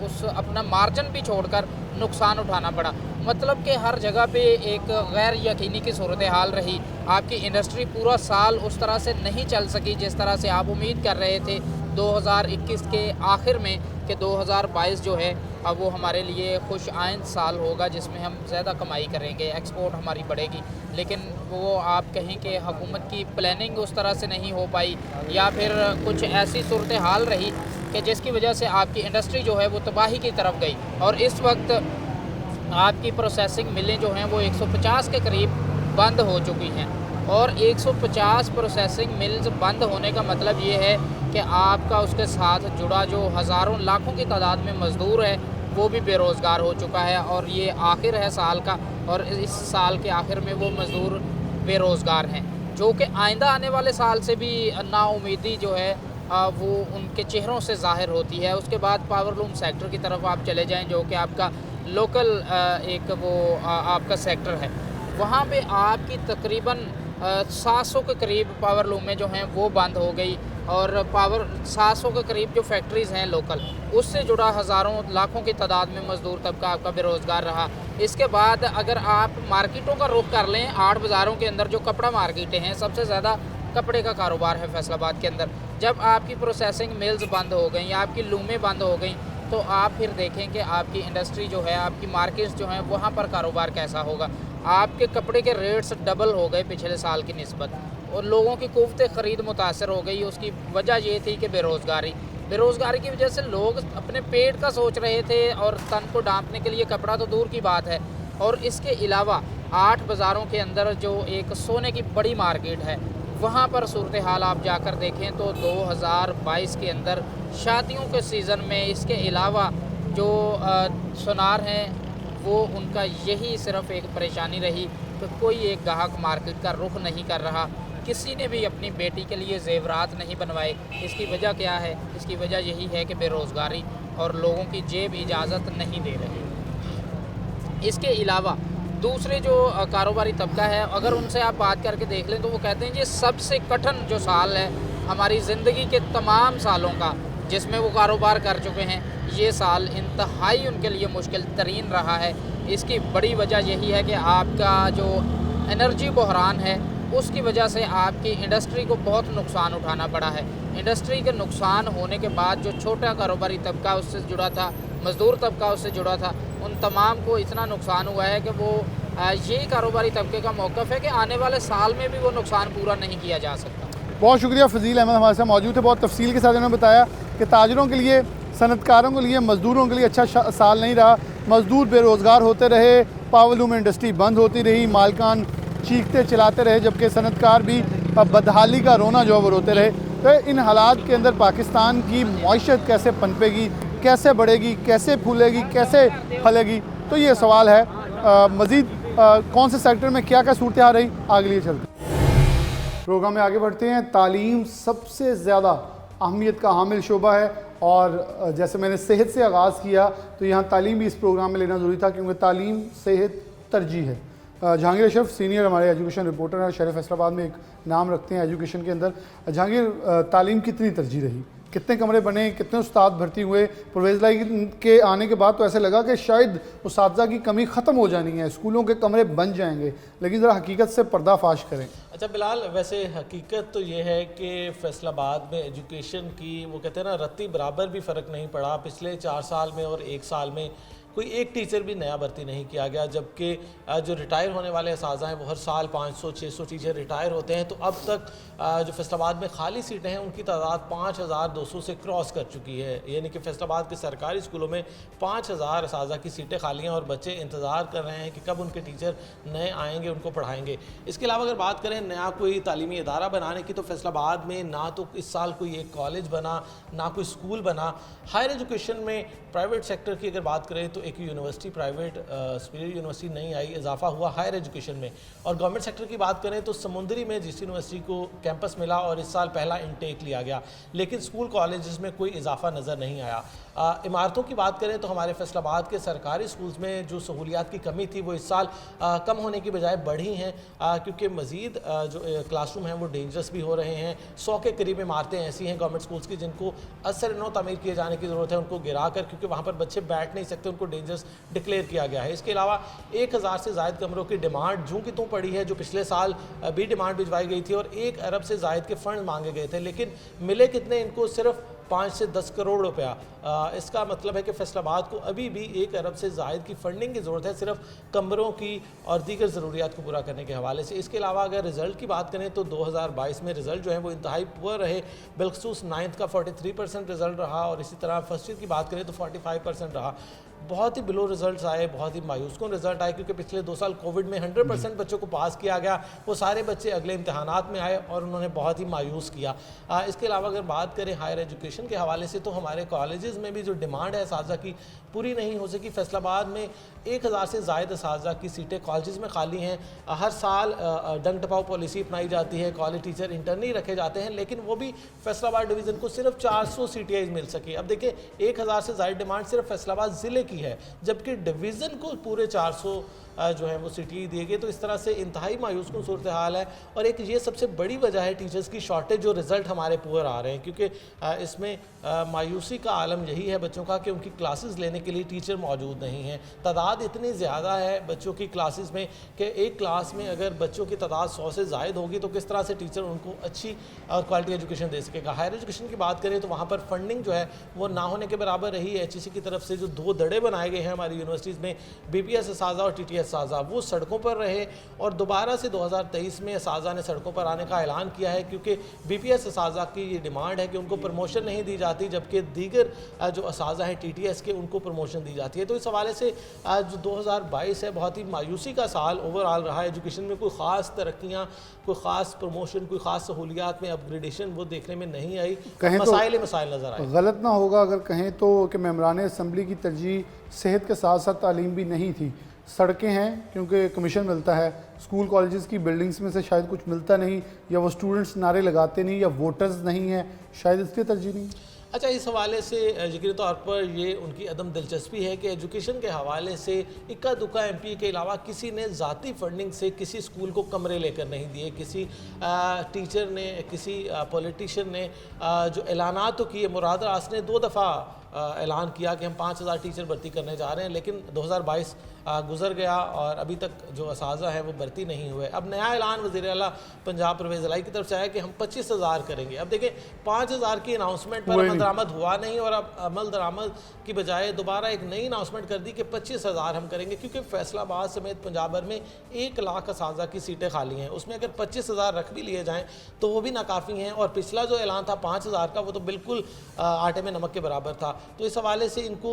उस अपना मार्जिन भी छोड़कर नुकसान उठाना पड़ा। मतलब कि हर जगह पे एक गैर यकीनी की सूरत हाल रही। आपकी इंडस्ट्री पूरा साल उस तरह से नहीं चल सकी जिस तरह से आप उम्मीद कर रहे थे 2021 के आखिर में कि 2022 जो है अब वो हमारे लिए खुश आइंद साल होगा जिसमें हम ज़्यादा कमाई करेंगे, एक्सपोर्ट हमारी बढ़ेगी। लेकिन वो आप कहें कि हुकूमत की प्लानिंग उस तरह से नहीं हो पाई या फिर कुछ ऐसी सूरत हाल रही कि जिसकी वजह से आपकी इंडस्ट्री जो है वो तबाही की तरफ गई। और इस वक्त आपकी प्रोसेसिंग मिलें जो हैं वो 150 के करीब बंद हो चुकी हैं। और 150 प्रोसेसिंग मिल्स बंद होने का मतलब ये है कि आपका उसके साथ जुड़ा जो हज़ारों लाखों की तादाद में मज़दूर है वो भी बेरोज़गार हो चुका है। और ये आखिर है साल का और इस साल के आखिर में वो मज़दूर बेरोज़गार हैं जो कि आइंदा आने वाले साल से भी नाउमीदी जो है वो उनके चेहरों से ज़ाहिर होती है। उसके बाद पावरलूम सेक्टर की तरफ आप चले जाएं जो कि आपका लोकल एक वो आपका सेक्टर है। वहाँ पे आपकी तकरीबन 700 के करीब पावरलूमें जो हैं वो बंद हो गई और 700 के करीब जो फैक्ट्रीज़ हैं लोकल उससे जुड़ा हज़ारों लाखों की तादाद में मज़दूर तबका आपका बेरोज़गार रहा। इसके बाद अगर आप मार्केटों का रुख कर लें, 8 बाज़ारों के अंदर जो कपड़ा मार्केटें हैं सबसे ज़्यादा कपड़े का कारोबार है फैसलाबाद के अंदर। जब आपकी प्रोसेसिंग मिल्स बंद हो गई, आपकी लूमें बंद हो गई तो आप फिर देखें कि आपकी इंडस्ट्री जो है, आपकी मार्केट्स जो हैं वहाँ पर कारोबार कैसा होगा। आपके कपड़े के रेट्स डबल हो गए पिछले साल की निस्बत और लोगों की कुव्वत ख़रीद मुतासर हो गई। उसकी वजह ये थी कि बेरोज़गारी की वजह से लोग अपने पेट का सोच रहे थे और तन को ढांपने के लिए कपड़ा तो दूर की बात है। और इसके अलावा 8 बाज़ारों के अंदर जो एक सोने की बड़ी मार्केट है वहाँ पर सूरत हाल आप जाकर देखें तो 2022 के अंदर शादियों के सीज़न में इसके अलावा जो सुनार हैं वो उनका यही सिर्फ एक परेशानी रही कि कोई एक ग्राहक मार्केट का रुख नहीं कर रहा। किसी ने भी अपनी बेटी के लिए जेवरात नहीं बनवाए। इसकी वजह क्या है? इसकी वजह यही है कि बेरोज़गारी और लोगों की जेब इजाज़त नहीं दे रही। इसके अलावा दूसरे जो कारोबारी तबका है अगर उनसे आप बात करके देख लें तो वो कहते हैं ये सबसे कठिन जो साल है हमारी ज़िंदगी के तमाम सालों का जिसमें वो कारोबार कर चुके हैं, ये साल इंतहाई उनके लिए मुश्किल तरीन रहा है। इसकी बड़ी वजह यही है कि आपका जो एनर्जी बहरान है उसकी वजह से आपकी इंडस्ट्री को बहुत नुकसान उठाना पड़ा है। इंडस्ट्री के नुकसान होने के बाद जो छोटा कारोबारी तबका उससे जुड़ा था, मज़दूर तबका उससे जुड़ा था, उन तमाम को इतना नुकसान हुआ है कि वो यही कारोबारी तबके का मौक़िफ़ है कि आने वाले साल में भी वो नुकसान पूरा नहीं किया जा सकता। बहुत शुक्रिया फ़ज़ील अहमद हमारे साथ मौजूद थे। बहुत तफसील के साथ इन्होंने बताया कि ताजरों के लिए, सनतकारों के लिए, मज़दूरों के लिए अच्छा साल नहीं रहा। मज़दूर बेरोज़गार होते रहे, पावरलूम इंडस्ट्री बंद होती रही, मालकान चीखते चिल्लाते रहे, जबकि सनतकार भी बदहाली का रोना जो वो रोते रहे। तो इन हालात के अंदर पाकिस्तान की मईशत कैसे पनपेगी, कैसे बढ़ेगी, कैसे फूलेगी, कैसे फलेगी, तो ये सवाल है। मज़ीद कौन से सेक्टर में क्या क्या सूरत हाल रही, आगे लिए चलते प्रोग्राम में आगे बढ़ते हैं। तालीम सबसे ज़्यादा अहमियत का हामिल शोबा है और जैसे मैंने सेहत से आगाज़ किया तो यहाँ तालीम भी इस प्रोग्राम में लेना ज़रूरी था क्योंकि तालीम सेहत तरजीह है। जहांगीर अशरफ सीनियर हमारे एजुकेशन रिपोर्टर हैं, शहर फैसलाबाद में एक नाम रखते हैं एजुकेशन के अंदर। जहांगीर, तालीम कितनी तरजीह रही, कितने कमरे बने, कितने उस्ताद भर्ती हुए? परवेज़ लाई के आने के बाद तो ऐसे लगा कि शायद उस्तादा की कमी ख़त्म हो जानी है, स्कूलों के कमरे बन जाएंगे, लेकिन ज़रा हकीकत से पर्दाफाश करें। अच्छा बिलाल, वैसे हकीकत तो ये है कि फैसलाबाद में एजुकेशन की वो कहते हैं ना रत्ती बराबर भी फ़र्क नहीं पड़ा पिछले 4 साल में और 1 साल में। कोई एक टीचर भी नया भर्ती नहीं किया गया, जबकि जो रिटायर होने वाले असाज़ा हैं वो हर साल 500-600 टीचर रिटायर होते हैं। तो अब तक जो फैसलाबाद में खाली सीटें हैं उनकी तादाद 5200 से क्रॉस कर चुकी है, यानी कि फैसलाबाद के सरकारी स्कूलों में 5000 असाज़ा की सीटें खाली हैं और बच्चे इंतज़ार कर रहे हैं कि कब उनके टीचर नए आएंगे, उनको पढ़ाएंगे। इसके अलावा अगर बात करें नया कोई तालीमी इदारा बनाने की, तो फैसलाबाद में ना तो इस साल कोई एक कॉलेज बना, ना कोई स्कूल बना। हायर एजुकेशन में प्राइवेट सेक्टर की अगर बात करें तो एक यूनिवर्सिटी प्राइवेट सुपीरियर यूनिवर्सिटी नहीं आई, इजाफा हुआ हायर एजुकेशन में। और गवर्नमेंट सेक्टर की बात करें तो समुंदरी में जिस यूनिवर्सिटी को कैंपस मिला और इस साल पहला इनटेक लिया गया, लेकिन स्कूल कॉलेजेस में कोई इजाफा नज़र नहीं आया। इमारतों की बात करें तो हमारे फैसलाबाद के सरकारी स्कूल्स में जो सहूलियात की कमी थी वो इस साल कम होने की बजाय बढ़ी हैं, क्योंकि मज़ीद जो क्लासरूम हैं वो डेंजरस भी हो रहे हैं। 100 के करीब इमारतें ऐसी हैं गवर्नमेंट स्कूल्स की जिनको असर नौ तामीर किए जाने की ज़रूरत है, उनको गिरा कर, क्योंकि वहाँ पर बच्चे बैठ नहीं सकते, उनको डेंजरस डिक्लेयर किया गया है। इसके अलावा 1000 से ज़ायद कमरों की डिमांड जूँ की तूँ पड़ी है, जो पिछले साल भी डिमांड भिजवाई गई थी और 1 अरब से ज़ायद के फ़ंड मांगे गए थे, लेकिन मिले कितने, इनको सिर्फ 5 से 10 करोड़ रुपया। इसका मतलब है कि फैसलाबाद को अभी भी 1 अरब से ज़ायद की फ़ंडिंग की ज़रूरत है, सिर्फ कमरों की और दीगर ज़रूरियात को पूरा करने के हवाले से। इसके अलावा अगर रिज़ल्ट की बात करें तो 2022 में रिज़ल्ट जो है वो इंतहाई पुअर रहे, बिलखसूस 9th का 43% रिज़ल्ट रहा और इसी तरह फर्स्ट ईयर की बात करें तो 45% रहा। बहुत ही बिलो रिजल्ट्स आए, बहुत ही मायूसकुन रिजल्ट आए, क्योंकि पिछले 2 साल कोविड में 100% बच्चों को पास किया गया, वो सारे बच्चे अगले इम्तहानात में आए और उन्होंने बहुत ही मायूस किया। इसके अलावा अगर बात करें हायर एजुकेशन के हवाले से तो हमारे कॉलेजेस में भी जो डिमांड है असातिज़ा की पूरी नहीं हो सकी। फैसलाबाद में 1000 से ज़ायद असातिज़ा की सीटें कॉलेजेस में खाली हैं। हर साल डंग टपाओ पॉलिसी अपनाई जाती है, कॉलेज टीचर इंटर्न ही रखे जाते हैं, लेकिन वो भी फैसलाबाद डिवीज़न को सिर्फ 400 सीटें मिल सकी। अब देखिए 1000 से ज़ायद डिमांड सिर्फ फैसलाबाद ज़िले की है, जबकि डिवीज़न को पूरे 400 जो है वो सिटी दिए गए। तो इस तरह से इंतहाई मायूसकुन सूरत हाल है और एक ये सबसे बड़ी वजह है टीचर्स की शॉर्टेज, जो रिज़ल्ट हमारे पुअर आ रहे हैं, क्योंकि इसमें मायूसी का आलम यही है बच्चों का कि उनकी क्लासेस लेने के लिए टीचर मौजूद नहीं हैं। तादाद इतनी ज़्यादा है बच्चों की क्लासेस में कि एक क्लास में अगर बच्चों की तादाद 100 से ज़ायद होगी तो किस तरह से टीचर उनको अच्छी और क्वालिटी एजुकेशन दे सकेगा। हायर एजुकेशन की बात करें तो वहाँ पर फंडिंग जो है वो ना होने के बराबर रही। HEC की तरफ से जो 2 दड़े बनाए गए हैं हमारी यूनिवर्सिटीज़ में, BPS असातिज़ा और TTS असातिज़ा, वो सड़कों पर रहे और दोबारा से 2023 में असातिज़ा ने सड़कों पर आने का ऐलान किया है, क्योंकि BPS असातिज़ा की ये डिमांड है कि उनको प्रमोशन नहीं दी जाती, जबकि दीगर जो असातिज़ा हैं TTS के उनको प्रमोशन दी जाती है। तो इस हवाले से जो 2022 है बहुत ही मायूसी का साल ओवरऑल रहा। एजुकेशन में कोई ख़ास तरक्कियाँ, कोई ख़ास प्रमोशन, कोई ख़ास सहूलियात में अपग्रेडेशन वो देखने में नहीं आई, मसाइल मसाइल नज़र आए। गलत ना होगा अगर कहें तो कि मेंबरान असम्बली की तरजीह सेहत के साथ साथ तालीम भी नहीं थी। सड़कें हैं क्योंकि कमीशन मिलता है, स्कूल कॉलेजेस की बिल्डिंग्स में से शायद कुछ मिलता नहीं, या वो स्टूडेंट्स नारे लगाते नहीं, या वोटर्स नहीं हैं, शायद इसलिए तरजीह नहीं। अच्छा, इस हवाले से यकीनी तौर पर ये उनकी अदम दिलचस्पी है कि एजुकेशन के हवाले से इक्का दुक्का MP के अलावा किसी ने ज़ाती फंडिंग से किसी स्कूल को कमरे लेकर नहीं दिए। किसी टीचर ने, किसी पॉलिटिशियन ने जो ऐलानात तो किए, मुराद रास ने 2 दफ़ा ऐलान किया कि हम 5000 टीचर भर्ती करने जा रहे हैं, लेकिन 2022 गुजर गया और अभी तक जो असातिज़ा है वो भर्ती नहीं हुए। अब नया ऐलान वज़ीर आला पंजाब परवेज़ इलाही की तरफ से आया कि हम 25,000 करेंगे। अब देखें 5000 की अनाउंसमेंट पर अमल दरामद हुआ नहीं और अब अमल दरामद की बजाय दोबारा एक नई अनाउंसमेंट कर दी कि 25,000 हम करेंगे, क्योंकि फैसलाबाद समेत पंजाब भर में 1 लाख असातिज़ा की सीटें खाली हैं। उसमें अगर 25,000 रख भी लिए जाएँ तो वो भी नाकाफ़ी हैं और पिछला जो ऐलान था 5000 का वो तो बिल्कुल आटे में नमक के बराबर था। तो इस हवाले से इनको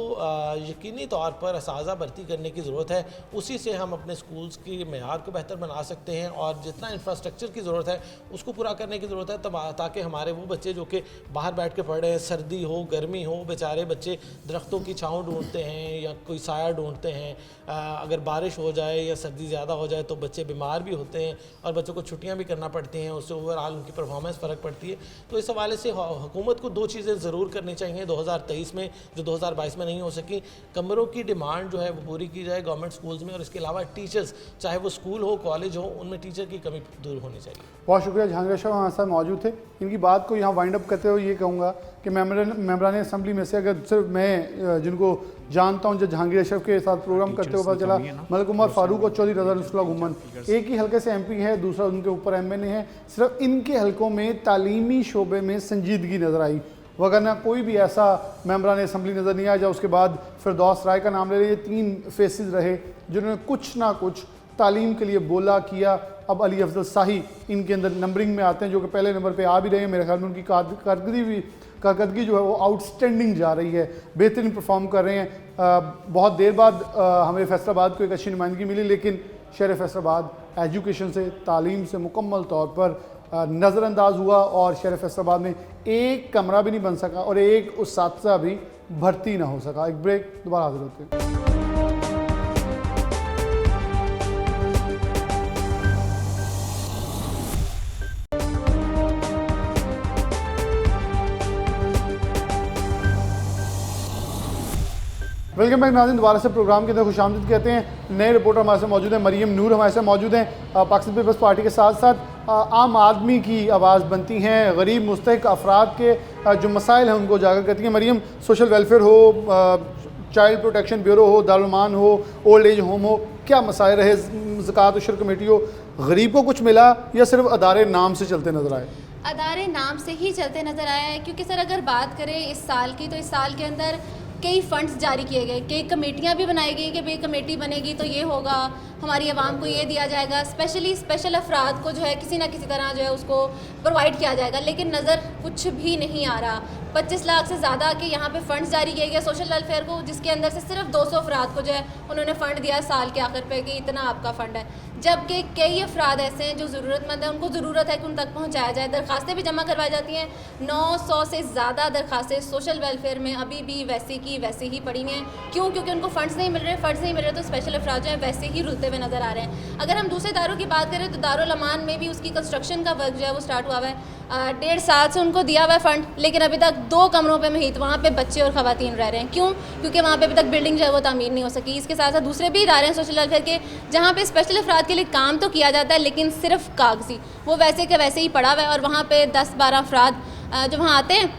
यकीनी तौर पर असातिज़ा भर्ती करने की ज़रूरत है। उसी से हम अपने स्कूल्स की मेयार को बेहतर बना सकते हैं और जितना इंफ्रास्ट्रक्चर की ज़रूरत है उसको पूरा करने की ज़रूरत है, ताकि हमारे वो बच्चे जो कि बाहर बैठ के पढ़ रहे हैं, सर्दी हो गर्मी हो, बेचारे बच्चे दरख्तों की छाँव ढूंढते हैं या कोई साया ढूंढते हैं। अगर बारिश हो जाए या सर्दी ज़्यादा हो जाए तो बच्चे बीमार भी होते हैं और बच्चों को छुट्टियाँ भी करना पड़ती हैं, उससे ओवरऑल उनकी परफॉर्मेंस फ़र्क पड़ती है। तो इस हवाले से हुकूमत को 2 चीज़ें ज़रूर करनी चाहिए 2023 में जो 2022 में नहीं हो सकी। कमरों की डिमांड जो है वो पूरी की जाए गवर्नमेंट स्कूल्स में, और इसके अलावा टीचर्स, चाहे वो स्कूल हो कॉलेज हो, उनमें टीचर की कमी दूर होनी चाहिए। बहुत शुक्रिया जहांगीर अशरफ हमारे साथ मौजूद थे। इनकी बात को यहाँ वाइंड अप करते हुए ये कहूँगा कि मेंबरान असम्बली में से अगर सिर्फ मैं जिनको जानता हूँ, जो जहांगीर अशरफ के साथ प्रोग्राम करते हुए पता चला, मलिक उमर फारूक और चौधरी रज़ा रसूलुल्लाह घुमन एक ही हल्के से MP है, दूसरा उनके ऊपर MNA है। सिर्फ इनके हल्कों में तालीमी शोबे में संजीदगी नज़र आई। वरना कोई भी ऐसा मेंबरान असम्बली नज़र नहीं आया। जब उसके बाद फिरदौस राय का नाम ले लिए, 3 फेसेस रहे जिन्होंने कुछ ना कुछ तालीम के लिए बोला किया। अब अली अफजल शाही इनके अंदर नंबरिंग में आते हैं, जो कि पहले नंबर पे आ भी रहे हैं। मेरे ख्याल में उनकी कारकर्दगी जो है वो आउटस्टैंडिंग जा रही है, बेहतरीन परफॉर्म कर रहे हैं। बहुत देर बाद हमें फैसलाबाद को एक अच्छी नुमाइंदगी मिली, लेकिन शहर फैसलाबाद एजुकेशन से, तालीम से मुकम्मल तौर पर नज़रअंदाज हुआ और शहर फैसलाबाद में एक कमरा भी नहीं बन सका और एक उस्ताद भी भर्ती ना हो सका। एक ब्रेक, दोबारा हाजिर होते हैं। वेलकम बैक नाज़रीन, दोबारा से प्रोग्राम के अंदर खुशामदीद कहते हैं। नए रिपोर्टर हमारे साथ मौजूद हैं, मरियम नूर हमारे साथ मौजूद हैं। पाकिस्तान पीपल्स पार्टी के साथ साथ आम आदमी की आवाज़ बनती हैं, गरीब मुस्तहिक अफराद के जो मसाइल हैं उनको उजागर करती हैं। मरियम, सोशल वेलफेयर हो, चाइल्ड प्रोटेक्शन ब्यूरो हो, दारुलमान हो, ओल्ड एज होम हो, क्या मसाइल रहे? ज़कात और शुर कमेटी हो, गरीब को कुछ मिला या सिर्फ अदारे नाम से चलते नज़र आए? अदारे नाम से ही चलते नज़र आया है, क्योंकि सर अगर बात करें इस साल की, तो इस साल के अंदर कई फ़ंड्स जारी किए गए, कई कमेटियां भी बनाई गई कि भाई कमेटी बनेगी तो ये होगा, हमारी आवाम को ये दिया जाएगा, स्पेशल अफराद को जो है किसी ना किसी तरह जो है उसको प्रोवाइड किया जाएगा, लेकिन नज़र कुछ भी नहीं आ रहा। 25 लाख से ज़्यादा के यहाँ पे फ़ंड्स जारी किए गए सोशल वेलफेयर को, जिसके अंदर से सिर्फ 200 अफराद को जो है उन्होंने फ़ंड दिया साल के आखिर पे कि इतना आपका फ़ंड है, जबकि कई अफराद ऐसे हैं जो ज़रूरतमंद हैं, उनको ज़रूरत है कि उन तक पहुँचाया जाए। दरखास्तें भी जमा करवाई जाती हैं, 900 से ज़्यादा दरखास्तें सोशल वेलफेयर में अभी भी वैसे की वैसे ही पड़ी हुई हैं। क्यों? क्योंकि उनको फ़ंड्स नहीं मिल रहे, तो स्पेशल अफराद जो है वैसे ही रुलते हुए नज़र आ रहे हैं। अगर हम दूसरे दारों की बात करें तो दारुल अमान में भी उसकी कंस्ट्रक्शन का वर्क जो है वो स्टार्ट हुआ है, 1.5 साल से उनको दिया हुआ है फ़ंड, लेकिन अभी तक 2 कमरों पे मुहित वहाँ पे बच्चे और ख़वातीन रह रहे हैं। क्यों? क्योंकि वहाँ पे अभी तक बिल्डिंग जो है वो तामीर नहीं हो सकी। इसके साथ साथ दूसरे भी इदारे हैं सोशल वेलफेयर के, जहाँ पे स्पेशल अफराद के लिए काम तो किया जाता है, लेकिन सिर्फ कागजी, वो वैसे के वैसे ही पड़ा हुआ है। और वहाँ पे 10-12 अफराद जो वहाँ आते हैं,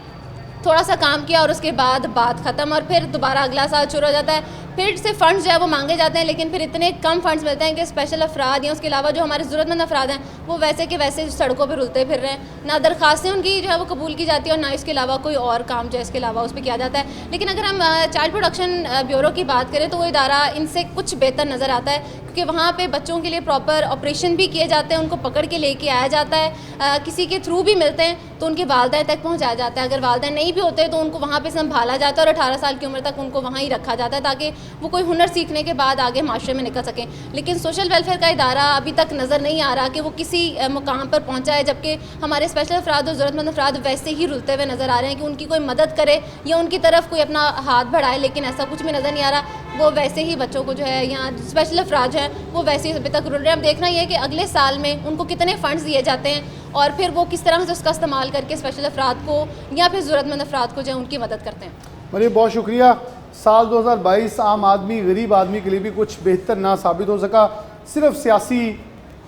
थोड़ा सा काम किया और उसके बाद बात ख़त्म, और फिर दोबारा अगला साल शुरू हो जाता है। फिर से फ़ंड्स जो है वो मांगे जाते हैं, लेकिन फिर इतने कम फ़ंड्स मिलते हैं कि स्पेशल अफराद या उसके अलावा जो हमारे ज़रूरतमंद अफराद हैं वो वैसे के वैसे सड़कों पर रुलते फिर रहे हैं। ना दरखास्तें उनकी जो है वो कबूल की जाती है, और ना इसके अलावा कोई और काम जो है इसके अलावा उस पर किया जाता है। लेकिन अगर हम चाइल्ड प्रोटेक्शन ब्यूरो की बात करें तो वो इदारा इनसे कुछ बेहतर नज़र आता है, क्योंकि वहाँ पे बच्चों के लिए प्रॉपर ऑपरेशन भी किए जाते हैं, उनको पकड़ के लेके आया जाता है, किसी के थ्रू भी मिलते हैं तो उनके वालिदैन तक पहुँचाया जाता है। अगर वालिदैन नहीं भी होते तो उनको वहाँ पे संभाला जाता है और 18 साल की उम्र तक उनको वहाँ ही रखा जाता है, ताकि वो कोई हुनर सीखने के बाद आगे माशरे में निकल सकें। लेकिन सोशल वेलफेयर का इदारा अभी तक नज़र नहीं आ रहा कि वो किसी मुकाम पर पहुँचा है, जबकि हमारे स्पेशल अफराद और ज़रूरतमंद अफराद वैसे ही रुलते हुए नज़र आ रहे हैं कि उनकी कोई मदद करे या उनकी तरफ कोई अपना हाथ बढ़ाए, लेकिन ऐसा कुछ भी नज़र नहीं आ रहा। वो वैसे ही बच्चों को जो है यहाँ स्पेशल अफराद जो हैं वो वैसे ही अभी तक रुल रहे हैं। अब देखना ये है कि अगले साल में उनको कितने फ़ंड्स दिए जाते हैं और फिर वो किस तरह से उसका इस्तेमाल करके स्पेशल अफराद को या फिर ज़रूरतमंद अफराद को जो है उनकी मदद करते हैं। मरियम, बहुत शुक्रिया। साल 2022 आम आदमी, गरीब आदमी के लिए भी कुछ बेहतर ना साबित हो सका। सिर्फ सियासी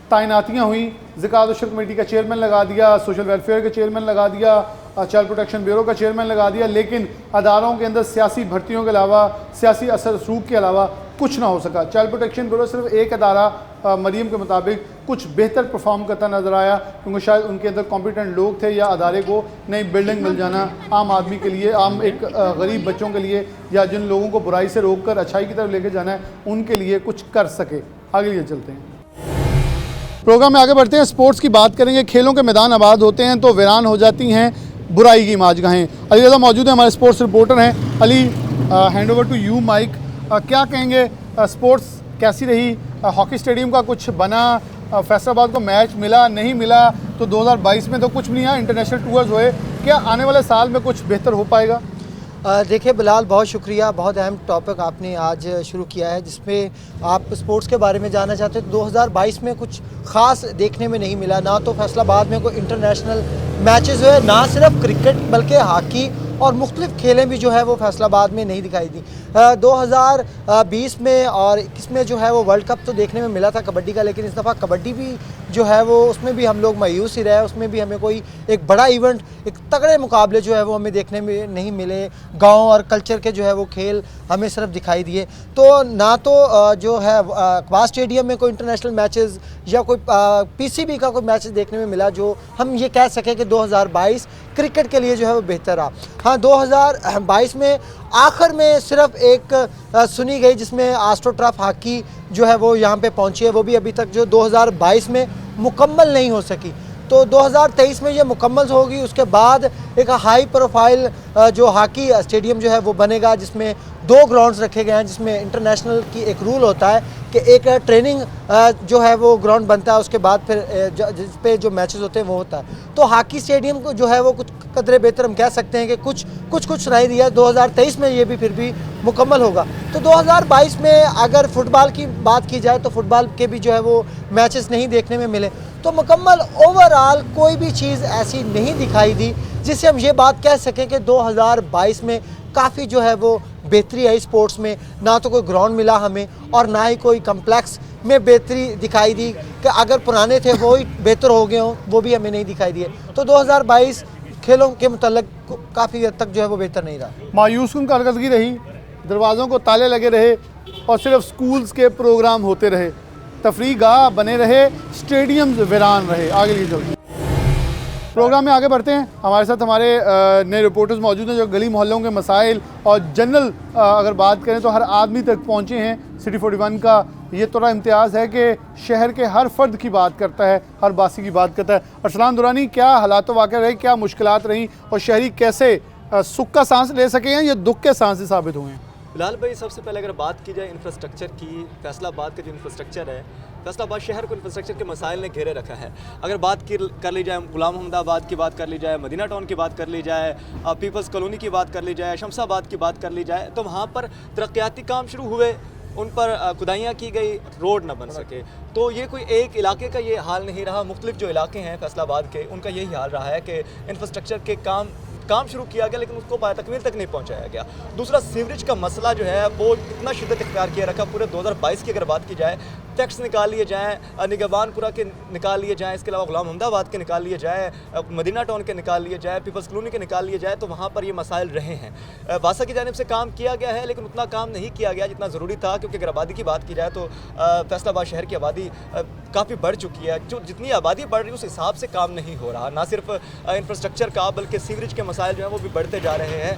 तैनातियाँ हुई, ज़कात और शुर कमेटी का चेयरमैन लगा दिया, सोशल वेलफेयर का चेयरमैन लगा दिया, चाइल्ड प्रोटेक्शन ब्यूरो का चेयरमैन लगा दिया, लेकिन अदारों के अंदर सियासी भर्तियों के अलावा, सियासी असर रसूख के अलावा कुछ ना हो सका। चाइल्ड प्रोटेक्शन ब्यूरो सिर्फ एक अदारा मरियम के मुताबिक कुछ बेहतर परफॉर्म करता नज़र आया, क्योंकि शायद उनके अंदर कॉम्पिटेंट लोग थे या अदारे को नई बिल्डिंग मिल जाना आम आदमी के लिए, आम एक गरीब बच्चों के लिए, या जिन लोगों को बुराई से रोक कर अच्छाई की तरफ लेके जाना है उनके लिए कुछ कर सके। आगे लिए चलते हैं, प्रोग्राम में आगे बढ़ते हैं। स्पोर्ट्स की बात करेंगे। खेलों के मैदान आबाद होते हैं तो वीरान हो जाती हैं बुराई की माजगाहें। अली रज़ा मौजूद है, हमारे स्पोर्ट्स रिपोर्टर हैं। Ali, hand over to you mic, क्या कहेंगे, स्पोर्ट्स कैसी रही? हॉकी स्टेडियम का कुछ बना, फैसलाबाद को मैच मिला नहीं मिला, तो 2022 में तो कुछ भी नहीं है, इंटरनेशनल टूर्स हुए, क्या आने वाले साल में कुछ बेहतर हो पाएगा? देखिए बिलाल, बहुत शुक्रिया, बहुत अहम टॉपिक आपने आज शुरू किया है जिसमें आप स्पोर्ट्स के बारे में जानना चाहते हैं। 2022 में कुछ ख़ास देखने में नहीं मिला, ना तो फैसलाबाद में कोई इंटरनेशनल मैचेस हुए, ना सिर्फ क्रिकेट बल्कि हॉकी और मुख्तलिफ खेलें भी जो है वो फैसलाबाद में नहीं दिखाई दी। 2020 में और 21 में जो है वो वर्ल्ड कप तो देखने में मिला था कबड्डी का, लेकिन इस दफ़ा कबड्डी भी जो है वो उसमें भी हम लोग मायूस ही रहे, उसमें भी हमें कोई एक बड़ा इवेंट, एक तगड़े मुकाबले जो है वो हमें देखने में नहीं मिले। गांव और कल्चर के जो है वो खेल हमें सिर्फ दिखाई दिए। तो ना तो जो है अकबार स्टेडियम में कोई इंटरनेशनल मैचेस या कोई पीसीबी का कोई मैचेस देखने में मिला जो हम ये कह सकें कि 2022 क्रिकेट के लिए जो है वो बेहतर रहा। हाँ, 2022 में आखिर में सिर्फ एक सुनी गई जिसमें एस्ट्रोटर्फ हॉकी जो है वो यहाँ पे पहुँची है, वो भी अभी तक जो 2022 में मुकम्मल नहीं हो सकी। तो 2023 में ये मुकम्मल होगी। उसके बाद एक हाई प्रोफाइल जो हॉकी स्टेडियम जो है वो बनेगा, जिसमें 2 ग्राउंड्स रखे गए हैं, जिसमें इंटरनेशनल की एक रूल होता है कि एक ट्रेनिंग जो है वो ग्राउंड बनता है, उसके बाद फिर जिस पे जो मैचेस होते हैं वो होता है। तो हॉकी स्टेडियम को जो है वो कुछ कदरे बेहतर हम कह सकते हैं कि कुछ सुनाई दिया। 2023 में ये भी फिर भी मुकम्मल होगा। तो 2022 में अगर फुटबॉल की बात की जाए तो फुटबॉल के भी जो है वो मैचेस नहीं देखने में मिले। तो मुकम्मल ओवरऑल कोई भी चीज़ ऐसी नहीं दिखाई दी जिससे हम ये बात कह सकें कि 2022 में काफ़ी जो है वो बेहतरी आई स्पोर्ट्स में। ना तो कोई ग्राउंड मिला हमें और ना ही कोई कम्प्लेक्स में बेहतरी दिखाई दी कि अगर पुराने थे वो ही बेहतर हो गए हों, वो भी हमें नहीं दिखाई दिए। तो 2022 खेलों के मुतल्लिक काफ़ी हद तक जो है वो बेहतर नहीं रहा। मायूसकुन कारकर्दगी रही, दरवाज़ों को ताले लगे रहे और सिर्फ स्कूल्स के प्रोग्राम होते रहे, तफरीह गाह बने रहे, स्टेडियम्स वीरान रहे। आगे लिए चलते प्रोग्राम में आगे बढ़ते हैं। हमारे साथ हमारे नए रिपोर्टर्स मौजूद हैं जो गली मोहल्लों के मसाइल और जनरल अगर बात करें तो हर आदमी तक पहुँचे हैं। सिटी 41 का ये थोड़ा इम्तियाज़ है कि शहर के हर फर्द की बात करता है, हर बासी की बात करता है। अरसलान दुरानी, क्या हालात वाक़ रहे, क्या मुश्किलात रहीं और शहरी कैसे सुख का सांस ले सके हैं या दुख के सांस से साबित हुए हैं? बिलाल भाई, सबसे पहले अगर बात की जाए इंफ्रास्ट्रक्चर की, फैसलाबाद का जो इंफ्रास्ट्रक्चर है, फैसलाबाद शहर को इंफ्रास्ट्रक्चर के मसाइल ने घेरे रखा है। अगर बात कर ली जाए गुलाम अहमदाबाद की बात कर ली जाए, मदीना टाउन की बात कर ली जाए, पीपल्स कॉलोनी की बात कर ली जाए, शमशाबाद की बात कर ली जाए, तो वहाँ पर तरक्याती काम शुरू हुए, उन पर खुदाइयाँ की गई, रोड ना बन सके। तो ये कोई एक इलाके का ये हाल नहीं रहा। मुख्तलिफ जो इलाके हैं फैसलाबाद के, उनका यही हाल रहा है कि इंफ्रास्ट्रक्चर के काम शुरू किया गया लेकिन उसको तकमील तक नहीं पहुंचाया गया। दूसरा, सीवरेज का मसला जो है वो इतना शिद्दत इख्तियार किया रखा। पूरे 2022 की अगर बात की जाए, टैक्स निकाल लिए जाएँ, निगहबानपुरा के निकाल लिए जाएँ, इसके अलावा गुलाम अहमदाबाद के निकाल लिए जाए, मदीना टाउन के निकाल लिए जाए, पीपल्स कॉलोनी के निकाल लिए जाए, तो वहाँ पर ये मसाइल रहे हैं। वासा की जानिब से काम किया गया है लेकिन उतना काम नहीं किया गया जितना ज़रूरी था, क्योंकि अगर आबादी की बात की जाए तो फैसलाबाद शहर की आबादी काफ़ी बढ़ चुकी है। जो जितनी आबादी बढ़ रही है उस हिसाब से काम नहीं हो रहा। ना सिर्फ इंफ्रास्ट्रक्चर का बल्कि सीवरेज के मसाइल जो हैं वो भी बढ़ते जा रहे हैं।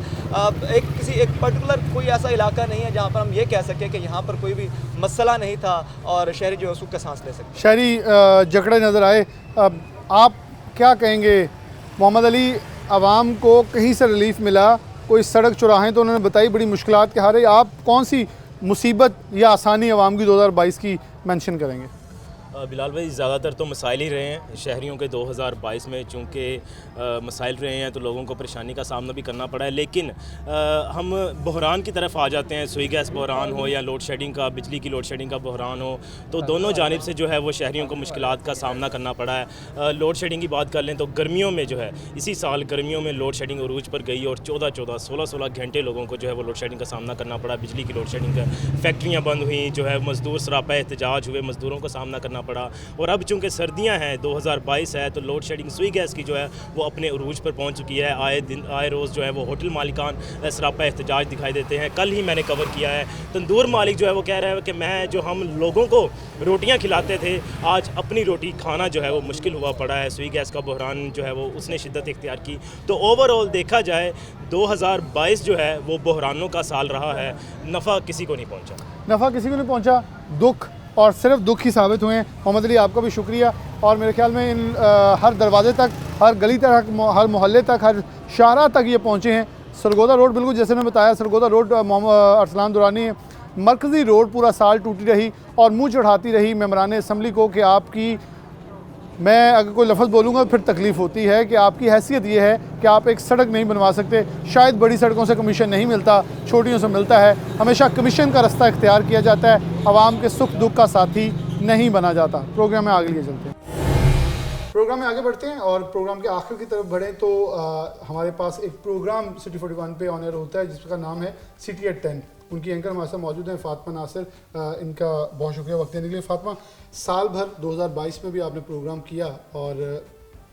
एक पर्टिकुलर कोई ऐसा इलाका नहीं है जहाँ पर हम ये कह सकें कि यहाँ पर कोई भी मसला नहीं था और शहरी जो है सुख का सांस ले सके। शहरी जकड़े नज़र आए। आप क्या कहेंगे? मोहम्मद अली, आवाम को कहीं से रिलीफ मिला? कोई सड़क चौराहें तो उन्होंने बताई बड़ी मुश्किलात के हारे। आप कौन सी मुसीबत या आसानी आवाम की 2022 की मेंशन करेंगे? बिलाल भाई, ज़्यादातर तो मसाइल ही रहे हैं शहरियों के 2022 में। चूँकि मसाइल रहे हैं तो लोगों को परेशानी का सामना भी करना पड़ा है। लेकिन हम बहरान की तरफ आ जाते हैं, सुई गैस बहरान हो या लोड शेडिंग का, बिजली की लोड शेडिंग का बहरान हो, तो दोनों जानिब से जो है वो शहरियों को मुश्किलात का सामना करना पड़ा है। लोड शेडिंग की बात कर लें तो गर्मियों में जो है, इसी साल गर्मियों में लोड शेडिंग अरूज पर गई और 14-14, 16-16 घंटे लोगों को जो है वो लोड शेडिंग का सामना करना पड़ा। बिजली की लोड शेडिंग का, फैक्ट्रियाँ बंद हुई, जो है मज़दूर सरापा एहतजाज हुए, मज़दूरों को सामना करना पड़ा। और अब चूँकि सर्दियां हैं, 2022 है, तो लोड शेडिंग सुई गैस की जो है वो अपने अरूज पर पहुंच चुकी है। आए रोज़ जो है वो होटल मालिकान सरापा एहतजाज दिखाई देते हैं। कल ही मैंने कवर किया है, तंदूर मालिक जो है वो कह रहा है कि मैं जो हम लोगों को रोटियां खिलाते थे, आज अपनी रोटी खाना जो है वो मुश्किल हुआ पड़ा है। सुई गैस का बहरान जो है वो उसने शिद्दत इख्तियार की। तो ओवरऑल देखा जाए 2022 जो है वो बहरानों का साल रहा है। नफ़ा किसी को नहीं पहुँचा, नफ़ा किसी को नहीं पहुँचा, दुख और सिर्फ दुख ही साबित हुए हैं। मोहम्मद अली, आपका भी शुक्रिया। और मेरे ख्याल में इन हर दरवाजे तक, हर गली तक, हर मोहल्ले तक, हर शाहरा तक ये पहुँचे हैं। सरगोदा रोड, बिल्कुल जैसे मैं बताया, सरगोदा रोड अरसलान दुरानी मरकज़ी रोड पूरा साल टूटी रही और मुँह चढ़ाती रही मेंबरान असम्बली को कि आपकी, मैं अगर कोई लफ्ज़ बोलूँगा फिर तकलीफ़ होती है कि आपकी हैसियत ये है कि आप एक सड़क नहीं बनवा सकते। शायद बड़ी सड़कों से कमीशन नहीं मिलता, छोटियों से मिलता है। हमेशा कमीशन का रास्ता इख्तियार किया जाता है, आवाम के सुख दुख का साथी नहीं बना जाता। प्रोग्राम में आगे लिए चलते हैं, प्रोग्राम में आगे बढ़ते हैं और प्रोग्राम के आखिर की तरफ बढ़ें तो हमारे पास एक प्रोग्राम सिटी 41 पे ऑन एयर होता है जिसका नाम है सिटी एट 10। उनकी एंकर हमारे साथ मौजूद हैं फातिमा नासिर। इनका बहुत शुक्रिया वक्त देने के लिए। फातिमा, साल भर 2022 में भी आपने प्रोग्राम किया और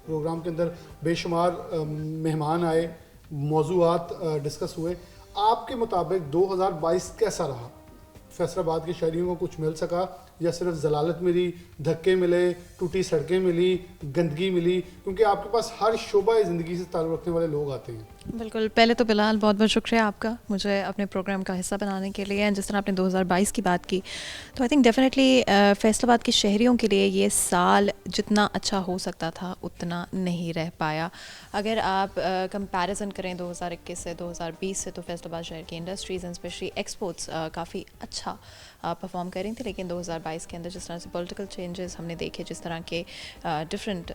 प्रोग्राम के अंदर बेशुमार मेहमान आए, मौज़ूआत डिस्कस हुए। आपके मुताबिक 2022 कैसा रहा? फैसलाबाद के शहरियों को कुछ मिल सका या सिर्फ जलालत मिली, धक्के मिले, टूटी सड़कें मिली, गंदगी मिली? क्योंकि आपके पास हर शोबा ज़िंदगी से ताल्लुक़ रखने वाले लोग आते हैं। बिल्कुल, पहले तो बिलाल बहुत बहुत शुक्रिया आपका मुझे अपने प्रोग्राम का हिस्सा बनाने के लिए। जिस तरह आपने 2022 की बात की, तो आई थिंक डेफिनेटली फैसलाबाद के शहरियों के लिए ये साल जितना अच्छा हो सकता था उतना नहीं रह पाया। अगर आप कंपैरिजन करें 2021 से 2020 से, तो फैसलाबाद शहर की इंडस्ट्रीज़ एंड स्पेशली एक्सपोर्ट्स काफ़ी अच्छा परफॉर्म कर रही थी। लेकिन 2022 के अंदर जिस तरह से पॉलिटिकल चेंजेस हमने देखे, जिस तरह के डिफरेंट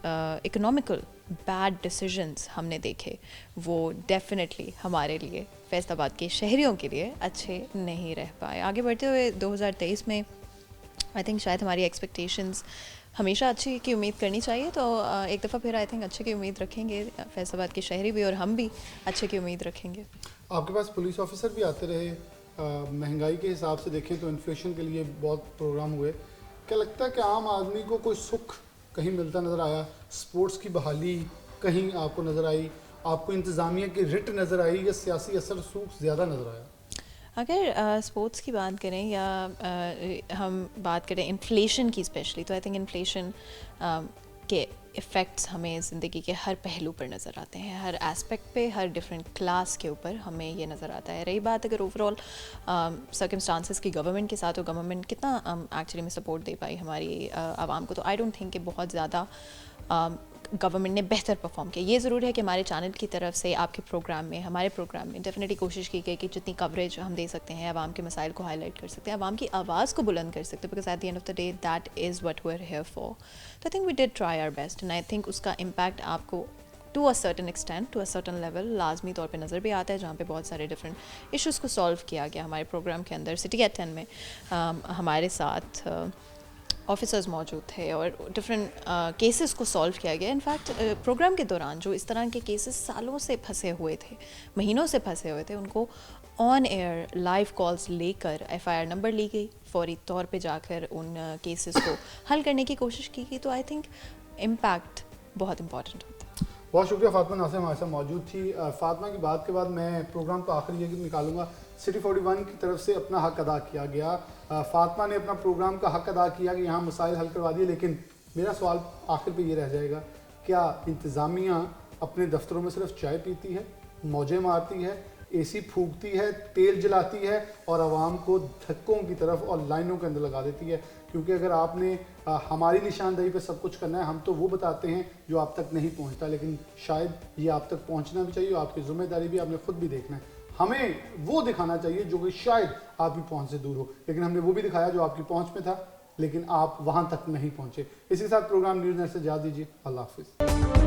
इकोनॉमिकल बैड डिसीजंस हमने देखे, वो डेफिनेटली हमारे लिए फैसलाबाद के शहरियों के लिए अच्छे नहीं रह पाए। आगे बढ़ते हुए 2023 में आई थिंक शायद हमारी एक्सपेक्टेशंस हमेशा अच्छी की उम्मीद करनी चाहिए, तो एक दफ़ा फिर आई थिंक अच्छे की उम्मीद रखेंगे फैसलाबाद के शहरी भी, और हम भी अच्छे की उम्मीद रखेंगे। आपके पास पुलिस ऑफिसर भी आते रहे, महंगाई के हिसाब से देखें तो इन्फ्लेशन के लिए बहुत प्रोग्राम हुए। क्या लगता है कि आम आदमी को कोई सुख कहीं मिलता नज़र आया? स्पोर्ट्स की बहाली कहीं आपको नज़र आई? आपको इंतज़ामिया की रिट नज़र आई या सियासी असर सूख ज़्यादा नज़र आया? अगर स्पोर्ट्स की बात करें या हम बात करें इन्फ्लेशन की स्पेशली, तो आई थिंक इन्फ्लेशन के इफ़ेक्ट्स हमें ज़िंदगी के हर पहलू पर नज़र आते हैं, हर एस्पेक्ट पे, हर डिफरेंट क्लास के ऊपर हमें ये नज़र आता है। रही बात अगर ओवरऑल सर्कमस्टांसेस की गवर्नमेंट के साथ, तो गवर्नमेंट कितना एक्चुअली में सपोर्ट दे पाई हमारी आवाम को, तो आई डोंट थिंक कि बहुत ज़्यादा गवर्नमेंट ने बेहतर परफॉर्म किया। ये ज़रूर है कि हमारे चैनल की तरफ से आपके प्रोग्राम में, हमारे प्रोग्राम में डेफिनेटली कोशिश की गई कि जितनी कवरेज हम दे सकते हैं, आवाम के मसाइल को हाईलाइट कर सकते हैं, आवाम की आवाज़ को बुलंद कर सकते हैं, because at the end of the day that is what we are here for. तो I think we did try our best, and I think उसका इम्पैक्ट आपको to a certain extent, to a certain level लाजमी तौर पे नज़र भी आता है, जहाँ पे बहुत सारे डिफरेंट इश्यूज़ को सॉल्व किया गया। हमारे प्रोग्राम के अंदर सिटी एट 10 में हमारे साथ ऑफिसर्स मौजूद थे और डिफरेंट केसेस को सॉल्व किया गया। इनफैक्ट प्रोग्राम के दौरान जो इस तरह के केसेस सालों से फंसे हुए थे, महीनों से फंसे हुए थे, उनको ऑन एयर लाइव कॉल्स लेकर FIR नंबर ली गई, फौरी तौर पे जाकर उन केसेस को हल करने की कोशिश की गई। तो आई थिंक इम्पैक्ट बहुत इंपॉर्टेंट होता है। बहुत शुक्रिया फातिमा नासिर हमारे साथ मौजूद थी। फातिमा की बात के बाद मैं प्रोग्राम का आखिरी ये निकालूंगा। सिटी 41 की तरफ से अपना हक अदा किया गया। फातिमा ने अपना प्रोग्राम का हक अदा किया कि यहाँ मसाइल हल करवा दिए, लेकिन मेरा सवाल आखिर पे ये रह जाएगा, क्या इंतज़ामिया अपने दफ्तरों में सिर्फ चाय पीती है, मौजें मारती है, AC फूकती है, तेल जलाती है और आवाम को धक्कों की तरफ और लाइनों के अंदर लगा देती है? क्योंकि अगर आपने हमारी निशानदेही पे सब कुछ करना है, हम तो वो बताते हैं जो आप तक नहीं पहुंचता, लेकिन शायद ये आप तक पहुंचना भी चाहिए, आपकी जिम्मेदारी भी, आपने खुद भी देखना है। हमें वो दिखाना चाहिए जो कि शायद आपकी पहुंच से दूर हो, लेकिन हमने वो भी दिखाया जो आपकी पहुंच में था, लेकिन आप वहां तक नहीं पहुंचे। इसी के साथ प्रोग्राम न्यूज़ नेट से इजाज़त दीजिए। अल्लाह हाफिज़।